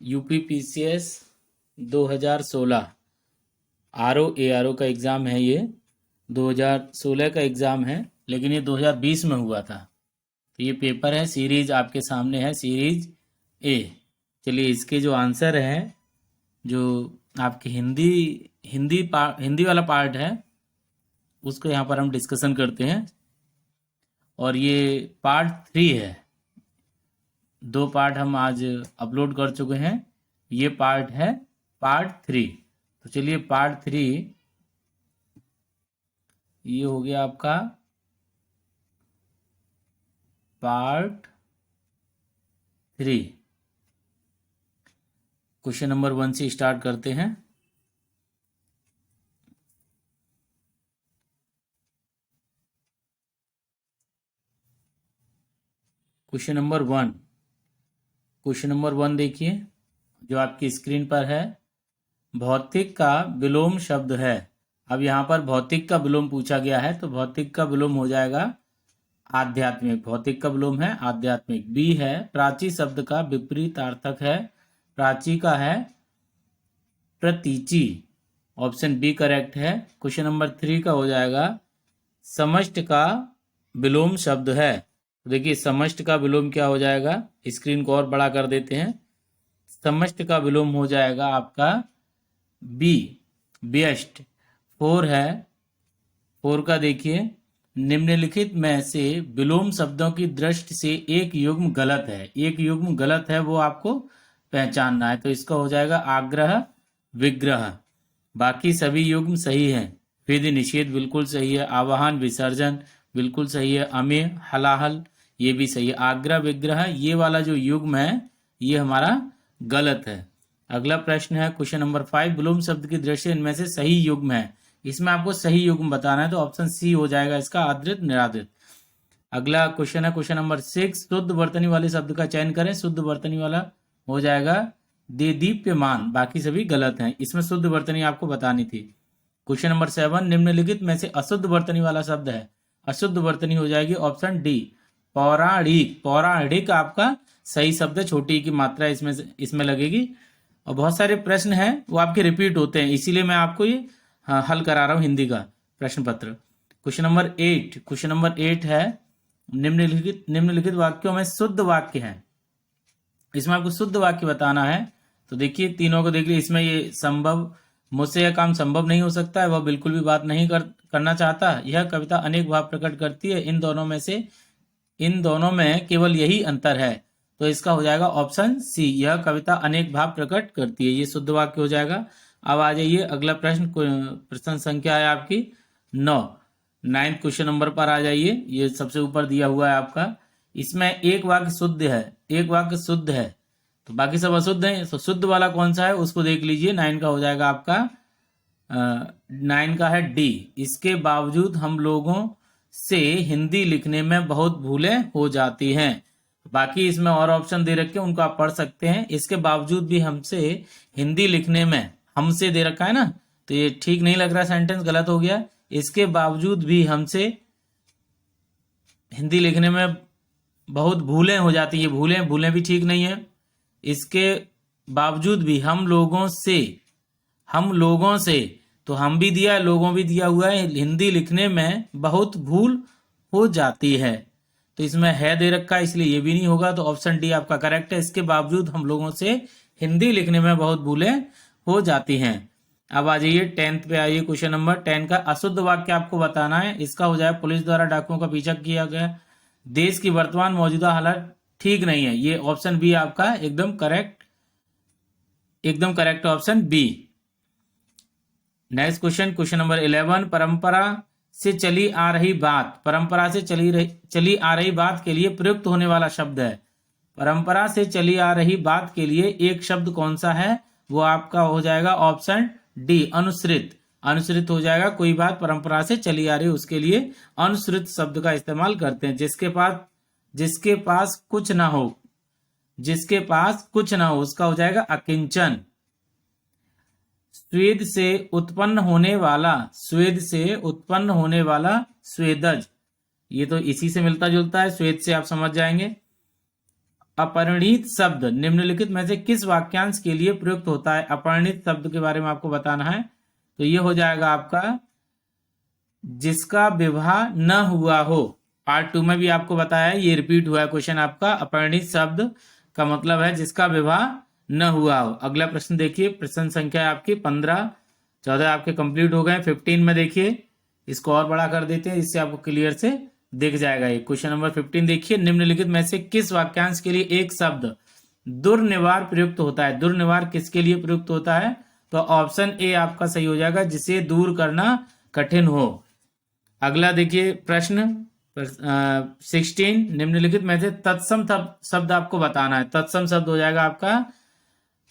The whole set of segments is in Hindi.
यूपीपीसीएस 2016 ARO का एग्ज़ाम है। ये 2016 का एग्ज़ाम है, लेकिन ये 2020 में हुआ था। तो ये पेपर है, सीरीज आपके सामने है, सीरीज ए। चलिए इसके जो आंसर हैं, जो आपकी हिंदी वाला पार्ट है, उसको यहाँ पर हम डिस्कशन करते हैं। और ये पार्ट 3 है, 2 पार्ट हम आज अपलोड कर चुके हैं। ये पार्ट है पार्ट 3। तो चलिए पार्ट 3 ये हो गया आपका पार्ट 3। क्वेश्चन नंबर 1 से स्टार्ट करते हैं। क्वेश्चन नंबर 1 देखिए, जो आपकी स्क्रीन पर है। भौतिक का विलोम शब्द है। अब यहाँ पर भौतिक का विलोम पूछा गया है, तो भौतिक का विलोम हो जाएगा आध्यात्मिक। भौतिक का विलोम है आध्यात्मिक। बी है प्राची शब्द का विपरीतार्थक है। प्राची का है प्रतीची। ऑप्शन बी करेक्ट है। क्वेश्चन नंबर 3 का हो जाएगा समष्ट का विलोम शब्द है। देखिए समष्ट का विलोम क्या हो जाएगा, स्क्रीन को और बड़ा कर देते हैं। समष्ट का विलोम हो जाएगा आपका बी व्यष्ट। 4 है, 4 का देखिए, निम्नलिखित में से विलोम शब्दों की दृष्टि से एक युग्म गलत है। एक युग्म गलत है, वो आपको पहचानना है। तो इसका हो जाएगा आग्रह विग्रह। बाकी सभी युग्म सही हैं। विधि निषेध बिल्कुल सही है। आवाहन विसर्जन बिल्कुल सही है। अमेय हलाहल ये भी सही है। आग्रह विग्रह ये वाला जो युग्म है ये हमारा गलत है। अगला प्रश्न है क्वेश्चन नंबर 5। विलोम शब्द की दृष्टि इनमें से सही युग्म है। इसमें आपको सही युग्म बताना है, तो ऑप्शन सी हो जाएगा इसका, आदृत निरादृत। अगला क्वेश्चन है क्वेश्चन नंबर 6। शुद्ध वर्तनी वाले शब्द का चयन करें। शुद्ध वर्तनी वाला हो जाएगा देदीप्यमान। बाकी सभी गलत हैं। इसमें शुद्ध वर्तनी आपको बतानी थी। Question number 7। निम्नलिखित में से अशुद्ध वर्तनी वाला शब्द है। अशुद्ध वर्तनी हो जाएगी ऑप्शन डी पौराणिक। पौराणिक आपका सही शब्द है, छोटी की मात्रा इसमें लगेगी। और बहुत सारे प्रश्न हैं वो आपके रिपीट होते हैं, इसीलिए मैं आपको ये हल करा रहा हूँ हिंदी का प्रश्न पत्र। क्वेश्चन नंबर 8 है निम्नलिखित वाक्यों में शुद्ध वाक्य है। इसमें आपको शुद्ध वाक्य बताना है। तो देखिए तीनों को देख लीजिए। इसमें ये संभव, मुझसे यह काम संभव नहीं हो सकता है, वह बिल्कुल भी बात नहीं करना चाहता। यह कविता अनेक भाव प्रकट करती है। इन दोनों में केवल यही अंतर है। तो इसका हो जाएगा ऑप्शन सी, यह कविता अनेक भाव प्रकट करती है। ये शुद्ध वाक्य हो जाएगा। अब आ जाइए अगला प्रश्न संख्या है आपकी 9। 9th क्वेश्चन नंबर पर आ जाइए। ये सबसे ऊपर दिया हुआ है आपका। इसमें एक वाक्य शुद्ध है, एक वाक्य शुद्ध है, तो बाकी सब अशुद्ध हैं। तो शुद्ध वाला कौन सा है उसको देख लीजिए। 9 का हो जाएगा आपका 9 का है डी। इसके बावजूद हम लोगों से हिंदी लिखने में बहुत भूलें हो जाती हैं। बाकी इसमें और ऑप्शन दे रखे हैं, उनको आप पढ़ सकते हैं। इसके बावजूद भी हमसे हिंदी लिखने में, हमसे दे रखा है ना, तो ये ठीक नहीं लग रहा, सेंटेंस गलत हो गया। इसके बावजूद भी हमसे हिंदी लिखने में बहुत भूलें हो जाती है। भूलें भी ठीक नहीं है। इसके बावजूद भी हम लोगों से, तो हम भी दिया है, लोगों भी दिया हुआ है। हिंदी लिखने में बहुत भूल हो जाती है, तो इसमें है दे रखा है, इसलिए ये भी नहीं होगा। तो ऑप्शन डी आपका करेक्ट है। इसके बावजूद हम लोगों से हिंदी लिखने में बहुत भूलें हो जाती हैं। अब आ जाइए 10th पे आइए। क्वेश्चन नंबर 10 का अशुद्ध वाक्य आपको बताना है। इसका हो जाए पुलिस द्वारा डाकुओं का पीछा किया गया। देश की वर्तमान मौजूदा हालत ठीक नहीं है। ये ऑप्शन बी आपका एकदम correct option B. Next question number 11। परंपरा से चली आ रही बात के लिए प्रयुक्त होने वाला शब्द है। परंपरा से चली आ रही बात के लिए एक शब्द कौन सा है, वो आपका हो जाएगा ऑप्शन डी अनुसृत। अनुसृत हो जाएगा। कोई बात परंपरा से चली आ रही है उसके लिए अनुसृत शब्द का इस्तेमाल करते हैं। जिसके पास कुछ ना हो उसका हो जाएगा अकिंचन। स्वेद से उत्पन्न होने वाला स्वेदज, ये तो इसी से मिलता जुलता है। स्वेद से आप समझ जाएंगे। अपरिणीत शब्द निम्नलिखित में से किस वाक्यांश के लिए प्रयुक्त होता है? अपरिणीत शब्द के बारे में आपको बताना है। तो ये हो जाएगा आपका जिसका विवाह न हुआ हो। पार्ट 2 में भी आपको बताया, ये रिपीट हुआ है क्वेश्चन आपका। अपरिणीत शब्द का मतलब है जिसका विवाह न हुआ हो। अगला प्रश्न देखिए, प्रश्न संख्या है आपकी 15, 14 आपके कंप्लीट हो गए। 15 में देखिए, इसको और बड़ा कर देते हैं, इससे आपको क्लियर से दिख जाएगा। ये क्वेश्चन नंबर 15 देखिए, निम्नलिखित में से किस वाक्यांश के लिए एक शब्द दुर्निवार प्रयुक्त होता है? दुर्निवार किसके लिए प्रयुक्त होता है? तो ऑप्शन ए आपका सही हो जाएगा, जिसे दूर करना कठिन हो। अगला देखिए प्रश्न 16, निम्नलिखित में से तत्सम शब्द आपको बताना है। तत्सम शब्द हो जाएगा आपका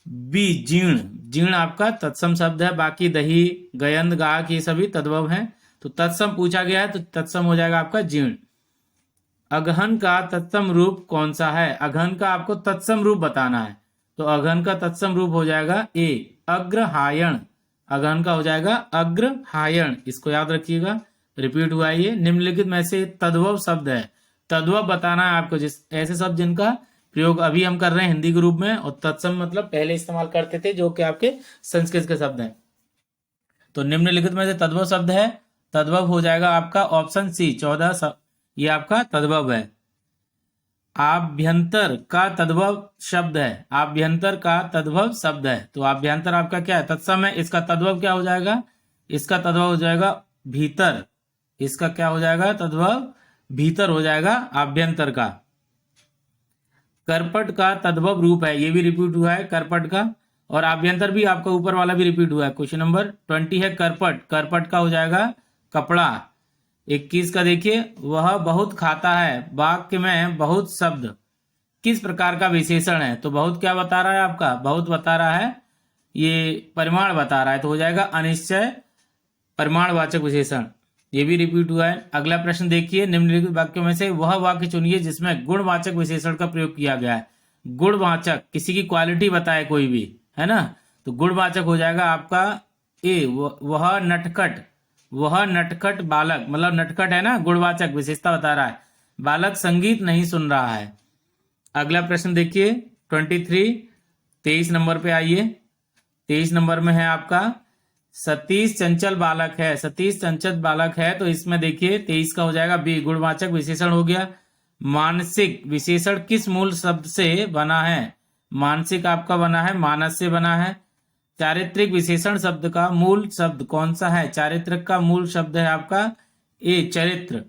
बी, जीर्ण। जीर्ण आपका तत्सम शब्द है। बाकी दही, गयंद, गाहक ये सभी तद्भव हैं। तो तत्सम पूछा गया है, तो तत्सम हो जाएगा आपका जीर्ण। अगहन का तत्सम रूप कौन सा है? अगहन का आपको तत्सम रूप बताना है। तो अगहन का तत्सम रूप हो जाएगा ए, अग्रहायण। अगहन का हो जाएगा अग्रहायण, इसको याद रखिएगा। रिपीट हुआ ये। निम्नलिखित में से तद्भव शब्द है। तद्भव बताना है आपको, जिस ऐसे शब्द जिनका प्रयोग अभी हम कर रहे हैं हिंदी के रूप में, और तत्सम मतलब पहले इस्तेमाल करते थे, जो कि आपके संस्कृत के शब्द हैं। तो निम्नलिखित में से तद्भव शब्द है, तद्भव हो जाएगा आपका ऑप्शन सी, 14 ये आपका तद्भव है। आभ्यंतर का तद्भव शब्द है। आभ्यंतर का तद्भव शब्द है। तो आभ्यंतर आपका क्या है? तत्सम है। इसका तद्भव क्या हो जाएगा? इसका तद्भव हो जाएगा भीतर। इसका क्या हो जाएगा? तद्भव भीतर हो जाएगा आभ्यंतर का। करपट का तद्भव रूप है, ये भी रिपीट हुआ है करपट का। और आभ्यंतर भी आपका ऊपर वाला भी रिपीट हुआ है। क्वेश्चन नंबर 20 है करपट। करपट का हो जाएगा कपड़ा। 21 का देखिए, वह बहुत खाता है। वाक्य में बहुत शब्द किस प्रकार का विशेषण है? तो बहुत क्या बता रहा है आपका? बहुत बता रहा है, ये परिमाण बता रहा है, तो हो जाएगा अनिश्चय परिमाणवाचक विशेषण। ये भी रिपीट हुआ है। अगला प्रश्न देखिए, निम्नलिखित वाक्यों में से वह वाक्य चुनिए जिसमें गुणवाचक विशेषण का प्रयोग किया गया है। गुणवाचक, किसी की क्वालिटी बताए कोई भी, है ना? तो गुणवाचक हो जाएगा आपका ए, वह नटखट। वह नटखट बालक, मतलब नटखट है ना, गुणवाचक विशेषता बता रहा है। बालक संगीत नहीं सुन रहा है। अगला प्रश्न देखिए 23, 23 नंबर पे आइए। 23 नंबर में है आपका सतीश चंचल बालक है। सतीश चंचल बालक है, तो इसमें देखिए 23 का हो जाएगा बी, गुणवाचक विशेषण हो गया। मानसिक विशेषण किस मूल शब्द से बना है? मानसिक आपका बना है मानस से बना है। चारित्रिक विशेषण शब्द का मूल शब्द कौन सा है? चारित्रिक का मूल शब्द है आपका ए, चरित्र।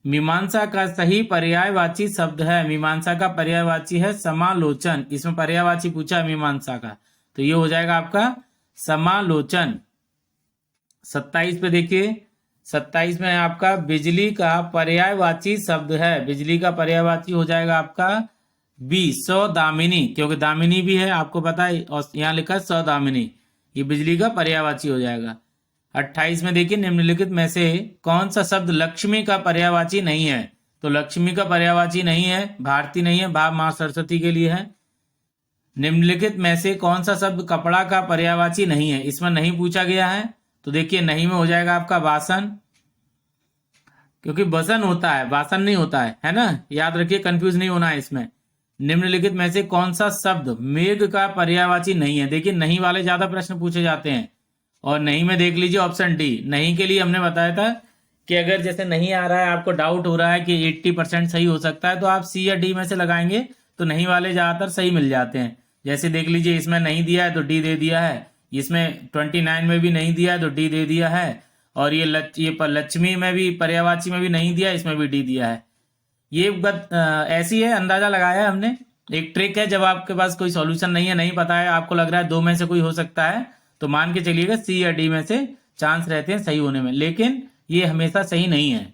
मीमांसा का सही पर्यायवाची शब्द है। मीमांसा का पर्यायवाची है समालोचन। इसमें पर्यायवाची पूछा है मीमांसा का, तो ये हो जाएगा आपका समालोचन। 27 पे देखिए, 27 में आपका बिजली का पर्यायवाची शब्द है। बिजली का पर्यायवाची हो जाएगा आपका बी, सौदामिनी, क्योंकि दामिनी भी है आपको पता है, और यहाँ लिखा है सौदामिनी, ये बिजली का पर्यायवाची हो जाएगा। 28 में देखिए, निम्नलिखित में से कौन सा शब्द लक्ष्मी का पर्यायवाची नहीं है? तो लक्ष्मी का पर्यायवाची नहीं है, भारती नहीं है, भा मां सरस्वती के लिए है। निम्नलिखित में से कौन सा शब्द कपड़ा का पर्यायवाची नहीं है? इसमें नहीं पूछा गया है, तो देखिए नहीं में हो जाएगा आपका वासन, क्योंकि वसन होता है, वासन नहीं होता है ना, याद रखिए, कंफ्यूज नहीं होना है इसमें। निम्नलिखित में से कौन सा शब्द मेघ का पर्यायवाची नहीं है? देखिए नहीं वाले ज्यादा प्रश्न पूछे जाते हैं, और नहीं में देख लीजिए ऑप्शन डी। नहीं के लिए हमने बताया था कि अगर जैसे नहीं आ रहा है, आपको डाउट हो रहा है कि 80% सही हो सकता है, तो आप सी या डी में से लगाएंगे, तो नहीं वाले ज्यादातर सही मिल जाते हैं। जैसे देख लीजिए, इसमें नहीं दिया है तो डी दे दिया है, इसमें 29 में भी नहीं दिया है तो डी दे दिया है, और ये लक्ष्मी में भी पर्यायवाची में भी नहीं दिया, इसमें भी डी दिया है। ये ऐसी है, अंदाजा लगाया है हमने। एक ट्रिक है, जब आपके पास कोई सॉल्यूशन नहीं है, नहीं पता है, आपको लग रहा है दो में से कोई हो सकता है, तो मान के चलिएगा सी या डी में से चांस रहते हैं सही होने में, लेकिन ये हमेशा सही नहीं है।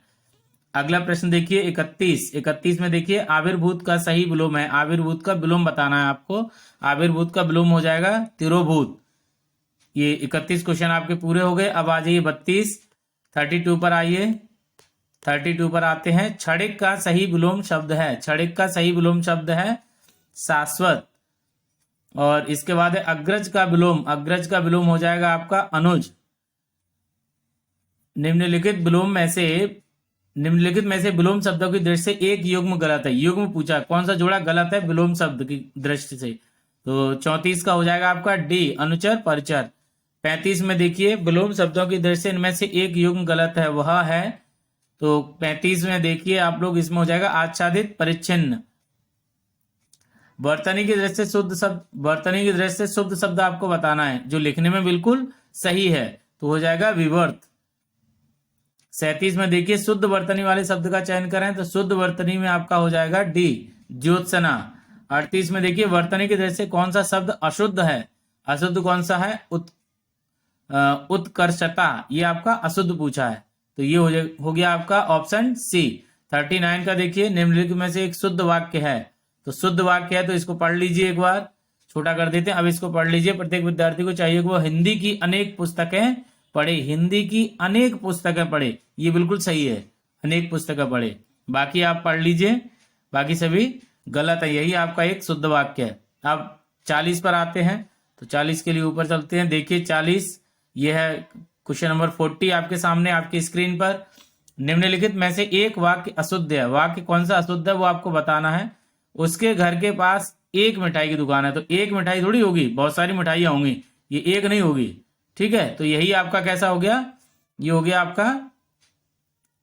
अगला प्रश्न देखिए 31 में देखिए, आविर्भूत का सही विलोम है। आविर्भूत का विलोम बताना है आपको। आविर्भूत का विलोम हो जाएगा तिरोभूत। ये 31 क्वेश्चन आपके पूरे हो गए। अब आ जाइए 32 पर आइए। 32 पर आते हैं। क्षणिक का सही विलोम शब्द है। क्षणिक का सही विलोम शब्द है शाश्वत। और इसके बाद है अग्रज का विलोम। अग्रज का विलोम हो जाएगा आपका अनुज। निम्नलिखित विलोम में से निम्नलिखित में से विलोम शब्दों की दृष्टि से एक युग्म गलत है। युग्म पूछा, कौन सा जोड़ा गलत है विलोम शब्द की दृष्टि से? तो 34 का हो जाएगा आपका डी, अनुचर परिचर। 35 में देखिए विलोम शब्दों की दृष्टि से इनमें से एक युग्म गलत है, वह है, तो 35 में देखिए आप लोग, इसमें हो जाएगा आच्छादित परिच्छिन्न। वर्तनी की दृष्टि से शुद्ध शब्द, वर्तनी की दृष्टि से शुद्ध शब्द आपको बताना है जो लिखने में बिल्कुल सही है, तो हो जाएगा विवर्त। 37 में देखिए शुद्ध वर्तनी वाले शब्द का चयन करें, तो शुद्ध वर्तनी में आपका हो जाएगा डी, ज्योत्सना। 38 में देखिए वर्तनी की दृष्टि से कौन सा शब्द अशुद्ध है? अशुद्ध कौन सा है? उत्कर्षता, ये आपका अशुद्ध पूछा है, तो ये हो गया आपका ऑप्शन सी। 39 का देखिए निम्नलिखित में से एक शुद्ध वाक्य है, तो शुद्ध वाक्य है तो इसको पढ़ लीजिए, एक बार छोटा कर देते हैं। अब इसको पढ़ लीजिए। प्रत्येक विद्यार्थी को चाहिए कि वो हिंदी की अनेक पुस्तकें पढ़े, हिंदी की अनेक पुस्तकें पढ़े, ये बिल्कुल सही है, अनेक पुस्तकें पढ़े। बाकी आप पढ़ लीजिए, बाकी सभी गलत है, यही आपका एक शुद्ध वाक्य है। अब 40 पर आते हैं, तो 40 के लिए ऊपर चलते हैं। देखिए 40, ये है क्वेश्चन नंबर 40 आपके सामने आपकी स्क्रीन पर। निम्नलिखित में से एक वाक्य अशुद्ध है, वाक्य कौन सा अशुद्ध है वो आपको बताना है। उसके घर के पास एक मिठाई की दुकान है, तो एक मिठाई थोड़ी होगी, बहुत सारी मिठाइयां होंगी, ये एक नहीं होगी, ठीक है। तो यही आपका कैसा हो गया? ये हो गया आपका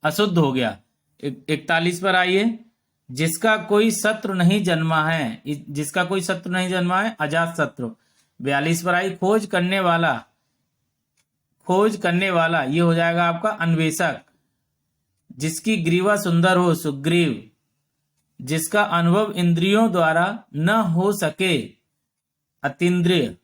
अशुद्ध हो गया। 41 पर आइए, जिसका कोई शत्रु नहीं जन्मा है, जिसका कोई शत्रु नहीं जन्मा है, अजात शत्रु। 42 पर आई, खोज करने वाला, खोज करने वाला, ये हो जाएगा आपका अन्वेषक। जिसकी ग्रीवा सुंदर हो, सुग्रीव। जिसका अनुभव इंद्रियों द्वारा न हो सके, अतीन्द्रिय।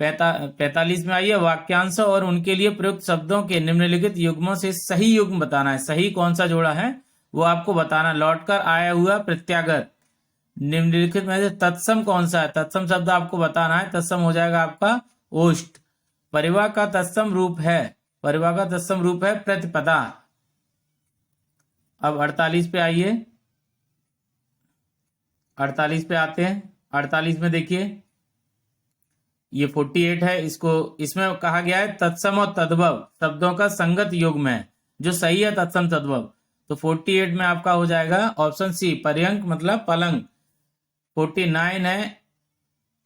45 में आइए, वाक्यांश और उनके लिए प्रयुक्त शब्दों के निम्नलिखित युग्मों से सही युग्म बताना है। सही कौन सा जोड़ा है वो आपको बताना। लौटकर आया हुआ, प्रत्यागत। निम्नलिखित में से तत्सम कौन सा है? तत्सम शब्द आपको बताना है, तत्सम हो जाएगा आपका ओष्ठ। परिवार का तत्सम रूप है, परिवार का तत्सम रूप है प्रतिपदा। अब 48 पे आइए, 48 पे आते हैं। 48 में देखिए ये 48 है, इसको इसमें कहा गया है तत्सम और तद्भव शब्दों का संगत युग्म है, जो सही है तत्सम तद्भव। तो 48 में आपका हो जाएगा ऑप्शन सी, पर्यंक मतलब पलंग। 49 है,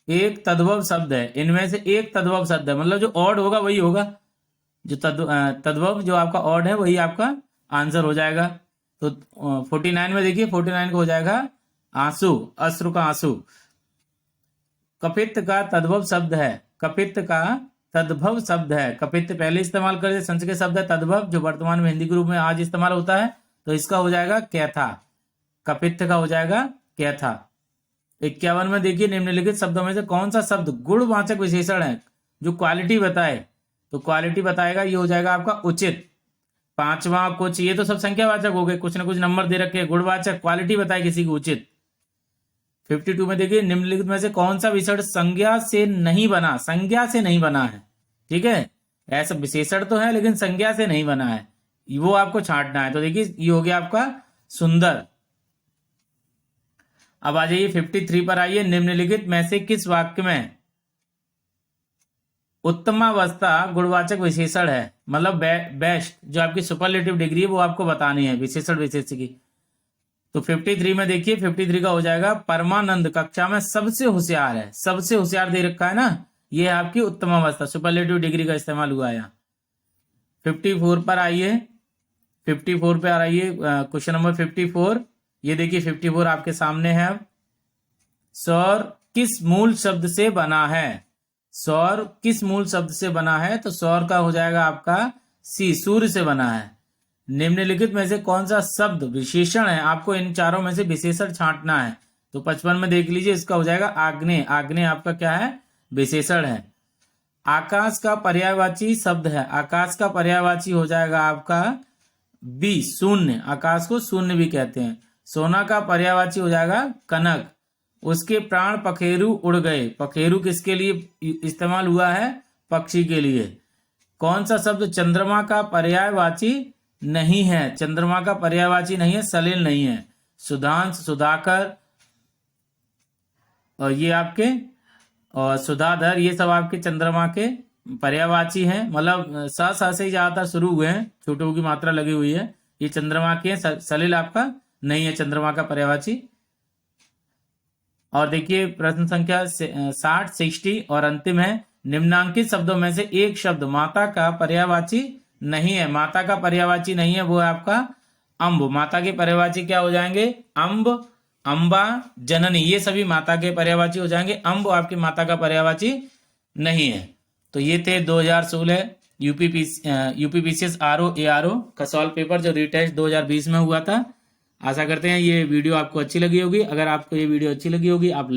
एक तद्भव शब्द है, इनमें से एक तद्भव शब्द है, मतलब जो ऑड होगा वही होगा, जो तद्भव जो आपका ऑड है वही आपका आंसर हो जाएगा। तो 49 में देखिए 49 को हो जाएगा आंसू, अश्रु का आंसू। कपित्त का तद्भव शब्द है, कपित्त का तद्भव शब्द है। कपित्त पहले इस्तेमाल करते संस्कृत शब्द है तद्भव, जो वर्तमान में हिंदी के रूप में आज इस्तेमाल होता है, तो इसका हो जाएगा कैथा। कपित्त का हो जाएगा कैथा। 51 में देखिए निम्नलिखित शब्दों में से कौन सा शब्द गुणवाचक विशेषण है, जो क्वालिटी बताए, तो क्वालिटी बताएगा, ये हो जाएगा आपका उचित। 5वां कुछ, ये तो सब संख्यावाचक हो गए, कुछ ना कुछ नंबर दे रखे। गुणवाचक, क्वालिटी बताए किसी की उचित। 52 में देखिए निम्नलिखित में से कौन सा विशेषण संज्ञा से नहीं बना, संज्ञा से नहीं बना है, ठीक है। ऐसा विशेषण तो है लेकिन संज्ञा से नहीं बना है, वो आपको छांटना है। तो देखिए ये हो गया आपका सुंदर। अब आ जाइए 53 पर आइए, निम्नलिखित में से किस वाक्य में उत्तमावस्था गुणवाचक विशेषण है, मतलब बेस्ट, जो आपकी सुपरलेटिव डिग्री है वो आपको बतानी है विशेषण विशेष की। तो 53 में देखिए 53 का हो जाएगा परमानंद कक्षा में सबसे होशियार है, सबसे होशियार दे रखा है ना, ये है आपकी उत्तमावस्था, सुपरलेटिव डिग्री का इस्तेमाल हुआ है यहाँ। 54 पर आइए, 54 पे आ रही है क्वेश्चन नंबर 54। ये देखिए 54 आपके सामने है। सौर किस मूल शब्द से बना है, सौर किस मूल शब्द से बना है, तो सौर का हो जाएगा आपका सी, सूर्य से बना है। निम्नलिखित में से कौन सा शब्द विशेषण है, आपको इन चारों में से विशेषण छांटना है। तो 55 में देख लीजिए, इसका हो जाएगा आग्नेय, आग्नेय आपका क्या है, विशेषण है। आकाश का पर्यायवाची शब्द है, आकाश का पर्यायवाची हो जाएगा आपका बी, शून्य, आकाश को शून्य भी कहते हैं। सोना का पर्यायवाची हो जाएगा कनक। उसके प्राण पखेरु उड़ गए, पखेरु किसके लिए इस्तेमाल हुआ है, पक्षी के लिए। कौन सा शब्द चंद्रमा का पर्यायवाची नहीं है, चंद्रमा का पर्यायवाची नहीं है, सलिल नहीं है। सुधांश, सुधाकर और ये आपके और सुधाधर, ये सब आपके चंद्रमा के पर्यायवाची हैं, मतलब स से ही ज्यादातर शुरू हुए हैं, छोटे ऊ की मात्रा लगी हुई है। ये चंद्रमा के हैं, सलिल आपका नहीं है चंद्रमा का पर्यायवाची। और देखिए प्रश्न संख्या 60 60 और अंतिम है, निम्नांकित शब्दों में से एक शब्द माता का पर्यायवाची नहीं है। माता का पर्यायवाची नहीं है, वो है आपका अम्ब। माता के पर्यायवाची क्या हो जाएंगे? अम्ब, अम्बा, जननी, ये सभी माता के पर्यायवाची हो जाएंगे। अम्ब आपकी माता का पर्यायवाची नहीं है। तो ये थे 2016 यूपीपीसीएस आरओ एआरओ का सॉल्व पेपर जो रीटेस्ट 2020 में हुआ था। आशा करते हैं ये वीडियो आपको अच्छी लगी होगी। अगर आपको ये वीडियो अच्छी लगी होगी आप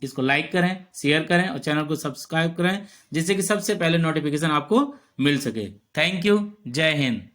इसको लाइक करें, शेयर करें और चैनल को सब्सक्राइब करें, जिससे कि सबसे पहले नोटिफिकेशन आपको मिल सके। थैंक यू, जय हिंद।